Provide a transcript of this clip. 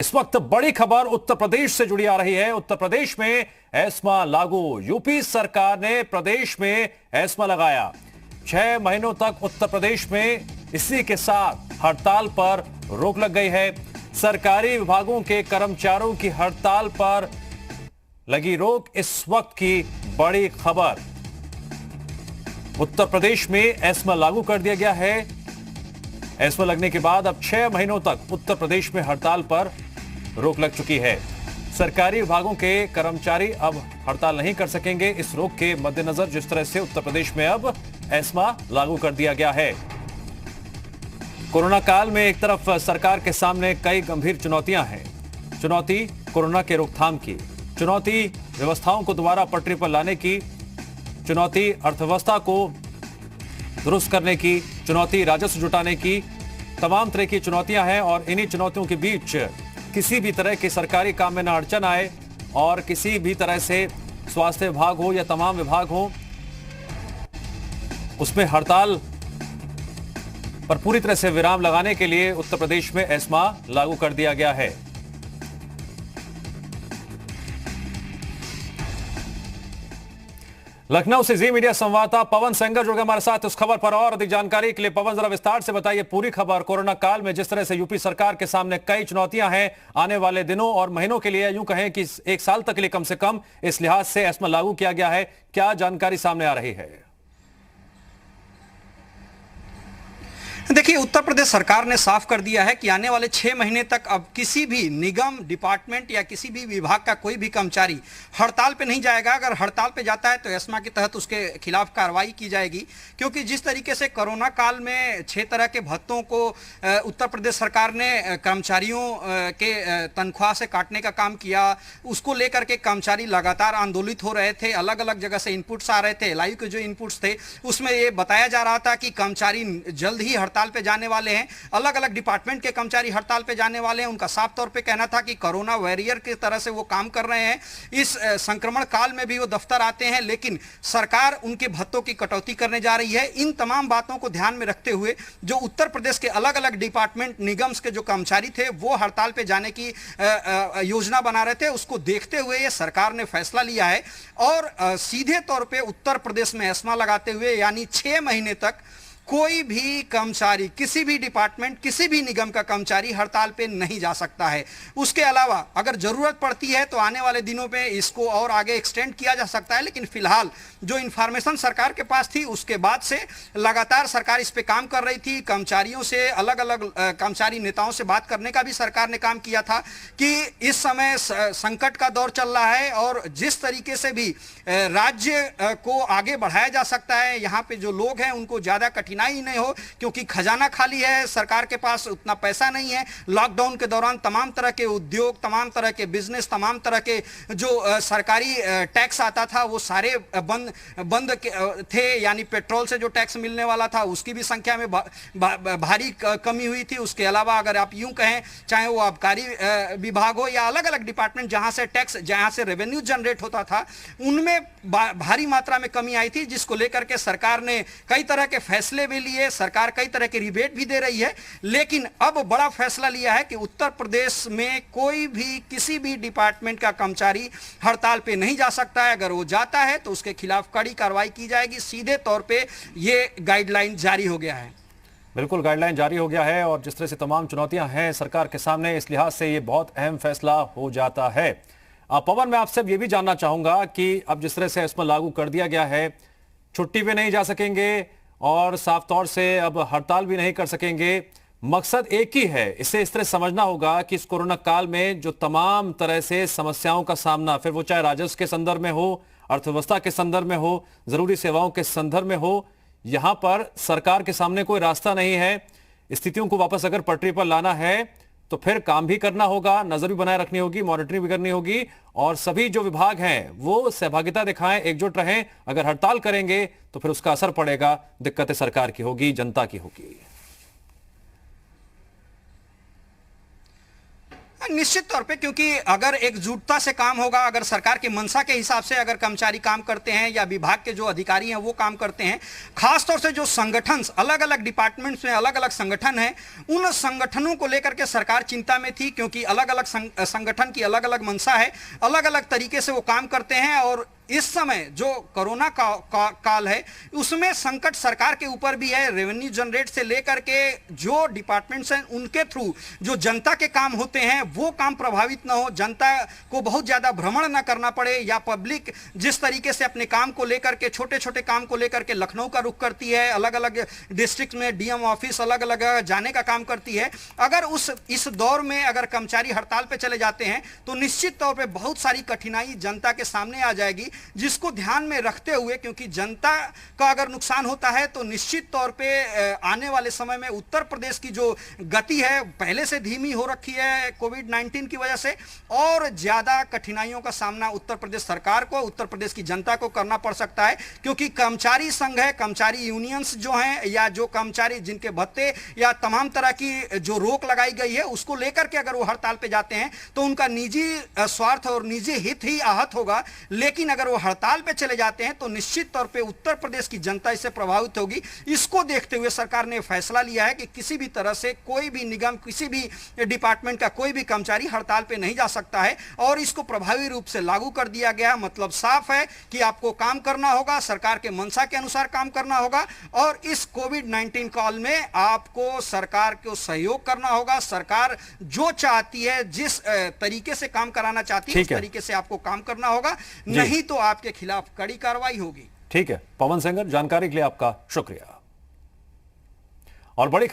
इस वक्त बड़ी खबर उत्तर प्रदेश से जुड़ी आ रही है। उत्तर प्रदेश में एस्मा लागू। यूपी सरकार ने प्रदेश में एस्मा लगाया। 6 महीनों तक उत्तर प्रदेश में इसी के साथ हड़ताल पर रोक लग गई है। सरकारी विभागों के कर्मचारियों की हड़ताल पर लगी रोक इस वक्त की बड़ी खबर। उत्तर प्रदेश में एस्मा लागू कर दिया गया है। एस्मा लगने के बाद अब 6 महीनों तक उत्तर प्रदेश में हड़ताल पर रोक लग चुकी है। सरकारी विभागों के कर्मचारी अब हड़ताल नहीं कर सकेंगे। इस रोक के मद्देनजर जिस तरह से उत्तर प्रदेश में अब एस्मा लागू कर दिया गया है। कोरोना काल में एक तरफ सरकार के सामने कई गंभीर चुनौतियां हैं। चुनौती कोरोना के रोकथाम की, चुनौती व्यवस्थाओं को दोबारा पटरी पर लाने की, चुनौती अर्थव्यवस्था को दुरुस्त करने की, चुनौती राजस्व जुटाने की, तमाम तरह की चुनौतियां हैं। और इन्हीं चुनौतियों के बीच किसी भी तरह के सरकारी काम में न अड़चन आए और किसी भी तरह से स्वास्थ्य विभाग हो या तमाम विभाग हो उसमें हड़ताल पर पूरी तरह से विराम लगाने के लिए उत्तर प्रदेश में एस्मा लागू कर दिया गया है। लखनऊ से जी मीडिया संवाददाता पवन सेंगर जुड़ गए हमारे साथ इस खबर पर और अधिक जानकारी के लिए। पवन, जरा विस्तार से बताइए पूरी खबर। कोरोना काल में जिस तरह से यूपी सरकार के सामने कई चुनौतियां हैं आने वाले दिनों और महीनों के लिए, यूं कहें कि 1 साल तक के लिए कम से कम इस लिहाज से एस्मा लागू किया गया है, क्या जानकारी सामने आ रही है? देखिए, उत्तर प्रदेश सरकार ने साफ कर दिया है कि आने वाले 6 महीने तक अब किसी भी निगम, डिपार्टमेंट या किसी भी विभाग का कोई भी कर्मचारी हड़ताल पे नहीं जाएगा। अगर हड़ताल पे जाता है तो एस्मा के तहत उसके खिलाफ कार्रवाई की जाएगी। क्योंकि जिस तरीके से कोरोना काल में 6 तरह के भत्तों को उत्तर प्रदेश सरकार ने कर्मचारियों के तनख्वाह से काटने का काम किया, उसको लेकर के कर्मचारी लगातार आंदोलित हो रहे थे। अलग अलग जगह से इनपुट्स आ रहे थे। लाइव के जो इनपुट्स थे उसमें ये बताया जा रहा था कि कर्मचारी जल्द ही हड़ताल पे जाने वाले हैं। अलग अलग डिपार्टमेंट के कर्मचारी हड़ताल पे जाने वाले हैं। उनका साफ तौर पे कहना था कि कोरोना वॉरियर की तरह से वो काम कर रहे हैं। इस संक्रमण काल में भी वो दफ्तर आते हैं, लेकिन सरकार उनके भत्तों की कटौती करने जा रही है। इन तमाम बातों को ध्यान में रखते हुए जो उत्तर प्रदेश के अलग अलग डिपार्टमेंट, निगम्स के जो कर्मचारी थे वो हड़ताल पे जाने की योजना बना रहे थे, उसको देखते हुए ये सरकार ने फैसला लिया है और सीधे तौर पे उत्तर प्रदेश में एस्मा लगाते हुए यानी 6 महीने तक कोई भी कर्मचारी, किसी भी डिपार्टमेंट, किसी भी निगम का कर्मचारी हड़ताल पे नहीं जा सकता है। उसके अलावा अगर जरूरत पड़ती है तो आने वाले दिनों में इसको और आगे एक्सटेंड किया जा सकता है। लेकिन फिलहाल जो इंफॉर्मेशन सरकार के पास थी उसके बाद से लगातार सरकार इस पे काम कर रही थी। कर्मचारियों से, अलग अलग कर्मचारी नेताओं से बात करने का भी सरकार ने काम किया था कि इस समय संकट का दौर चल रहा है और जिस तरीके से भी राज्य को आगे बढ़ाया जा सकता है, यहाँ पे जो लोग हैं उनको ज्यादा कठिनाई नहीं हो, क्योंकि खजाना खाली है, सरकार के पास उतना पैसा नहीं है। लॉकडाउन के दौरान तमाम तरह के उद्योग, तमाम तरह के बिजनेस, तमाम तरह के जो सरकारी टैक्स आता था वो सारे बंद थे। यानी पेट्रोल से जो टैक्स मिलने वाला था उसकी भी संख्या में भारी कमी हुई थी। उसके अलावा अगर आप यूं कहें, चाहे वो आबकारी विभाग हो या अलग अलग डिपार्टमेंट जहां से टैक्स, जहां से रेवेन्यू जनरेट होता था, उनमें भारी मात्रा में कमी आई थी, जिसको लेकर के सरकार ने कई तरह के फैसले भी लिए। सरकार कई तरह के रिबेट भी दे रही है। लेकिन अब बड़ा फैसला लिया है कि उत्तर प्रदेश में कोई भी, किसी भी डिपार्टमेंट का कर्मचारी हड़ताल पे नहीं जा सकता है। अगर वो जाता है तो उसके खिलाफ कड़ी कार्रवाई की जाएगी। सीधे तौर पे ये गाइडलाइन जारी हो गया है। बिल्कुल, गाइडलाइन जारी हो गया है और जिस तरह से तमाम चुनौतियां हैं सरकार के सामने, इस लिहाज से ये बहुत अहम फैसला हो जाता है। पवन, मैं आपसे ये भी जानना चाहूंगा कि अब जिस तरह से इसमें लागू कर दिया गया है, छुट्टी पे नहीं जा सकेंगे और साफ तौर से अब हड़ताल भी नहीं कर सकेंगे। मकसद एक ही है, इसे इस तरह समझना होगा कि इस कोरोना काल में जो तमाम तरह से समस्याओं का सामना, फिर वो चाहे राजस्व के संदर्भ में हो, अर्थव्यवस्था के संदर्भ में हो, जरूरी सेवाओं के संदर्भ में हो, यहां पर सरकार के सामने कोई रास्ता नहीं है। स्थितियों को वापस अगर पटरी पर लाना है तो फिर काम भी करना होगा, नजर भी बनाए रखनी होगी, मॉनिटरिंग भी करनी होगी और सभी जो विभाग हैं वो सहभागिता दिखाएं, एकजुट रहें। अगर हड़ताल करेंगे तो फिर उसका असर पड़ेगा, दिक्कतें सरकार की होगी, जनता की होगी। निश्चित तौर पे, क्योंकि अगर एकजुटता से काम होगा, अगर सरकार की मंशा के हिसाब से अगर कर्मचारी काम करते हैं या विभाग के जो अधिकारी हैं वो काम करते हैं, खासतौर से जो संगठन अलग अलग डिपार्टमेंट्स में अलग अलग संगठन हैं, उन संगठनों को लेकर के सरकार चिंता में थी, क्योंकि अलग अलग संगठन की अलग अलग मंशा है, अलग अलग तरीके से वो काम करते हैं। और इस समय जो कोरोना काल है उसमें संकट सरकार के ऊपर भी है। रेवेन्यू जनरेट से लेकर के जो डिपार्टमेंट्स हैं उनके थ्रू जो जनता के काम होते हैं वो काम प्रभावित ना हो, जनता को बहुत ज़्यादा भ्रमण ना करना पड़े, या पब्लिक जिस तरीके से अपने काम को लेकर के छोटे छोटे काम को लेकर के लखनऊ का रुख करती है, अलग अलग डिस्ट्रिक्ट में डीएम ऑफिस अलग अलग जाने का काम करती है, अगर इस दौर में अगर कर्मचारी हड़ताल पर चले जाते हैं तो निश्चित तौर पर बहुत सारी कठिनाई जनता के सामने आ जाएगी, जिसको ध्यान में रखते हुए, क्योंकि जनता का अगर नुकसान होता है तो निश्चित तौर पे आने वाले समय में उत्तर प्रदेश की जो गति है पहले से धीमी हो रखी है कोविड-19 की वजह से, और ज्यादा कठिनाइयों का सामना उत्तर प्रदेश सरकार को, उत्तर प्रदेश की जनता को करना पड़ सकता है। क्योंकि कर्मचारी संघ है, कर्मचारी यूनियंस जो हैं, या जो कर्मचारी जिनके भत्ते या तमाम तरह की जो रोक लगाई गई है उसको लेकर के अगर वो हड़ताल पे जाते हैं तो उनका निजी स्वार्थ और निजी हित ही आहत होगा। लेकिन अगर वो हड़ताल पे चले जाते हैं तो निश्चित तौर पे उत्तर प्रदेश की जनता इससे प्रभावित होगी। इसको देखते हुए सरकार ने फैसला लिया है कि किसी भी तरह से कोई भी निगम, किसी भी डिपार्टमेंट का कोई भी कर्मचारी हड़ताल पे नहीं जा सकता है, और इसको प्रभावी रूप से लागू कर दिया गया। मतलब साफ है कि आपको काम करना होगा, सरकार के मंशा के अनुसार काम करना होगा, और इस कोविड-19 काल में आपको सरकार को सहयोग करना होगा। सरकार जो चाहती है, जिस तरीके से काम कराना चाहती है उस तरीके से आपको काम करना होगा, नहीं तो आपके खिलाफ कड़ी कार्रवाई होगी। ठीक है, पवन सेंगर, जानकारी के लिए आपका शुक्रिया। और बड़ी